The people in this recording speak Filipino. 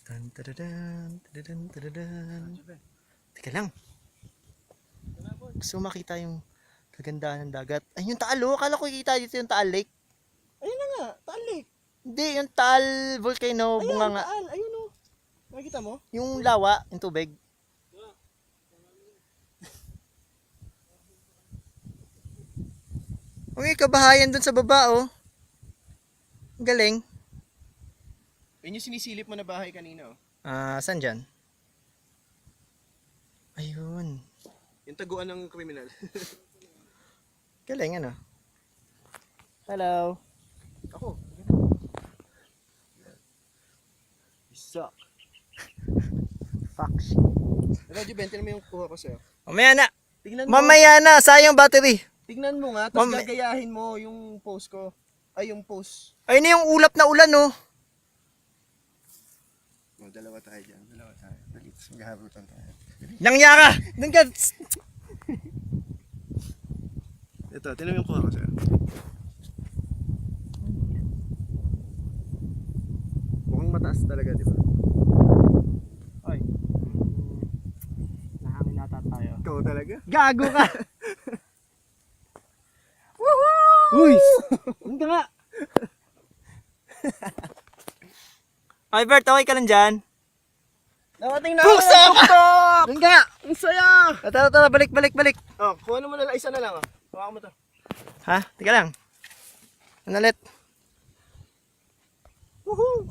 Tan, tadadan, tadadan, tadadan. Teka lang. Gusto ko makita yung kagandahan ng dagat. Ay, yung Taal oh. Akala ko kita dito yung Taal Lake. Ayun na nga, Taal Lake. Hindi, yung Taal Volcano, Ayan, bunga nga. Taal, ayun o. Nakikita mo? Yung lawa, yung tubig. Okay, kabahayan dun sa baba oh. Ang galing. Ayun yung sinisilip mo na bahay kanina oh. Saan dyan? Ayun. Yung taguan ng kriminal. Galing ano. Hello. Ako. Suck. Fuck shit. Radyo, bente naman yung kuha ko sa'yo. Mamaya na. Tignan mo. Mamaya na. Sayang battery. Tignan mo nga, tapos Mam- gagayahin mo yung post ko. Ay, yung post. Ayun na yung ulap na ulan oh. Oh, dalawa tayo dyan. Dalawa tayo. Dali, tapos maghahabutan tayo. Nangyara. Nang Ito, tignan mo yung kuha ko sa'yo. Mukhang mataas talaga, di ba? Oy. Nahangin nata tayo. Ikaw talaga? Gago ka. Woohoo! Uy! Hindi nga. Ay Bert, okay ka lang dyan? Nakating na Pusa! Tuktok! Doon ka! Ang saya! Tara, balik. Oh, kuha mo na lang, isa na lang oh. Kuha mo to. Ha? Tika lang. Ano ulit? Woohoo!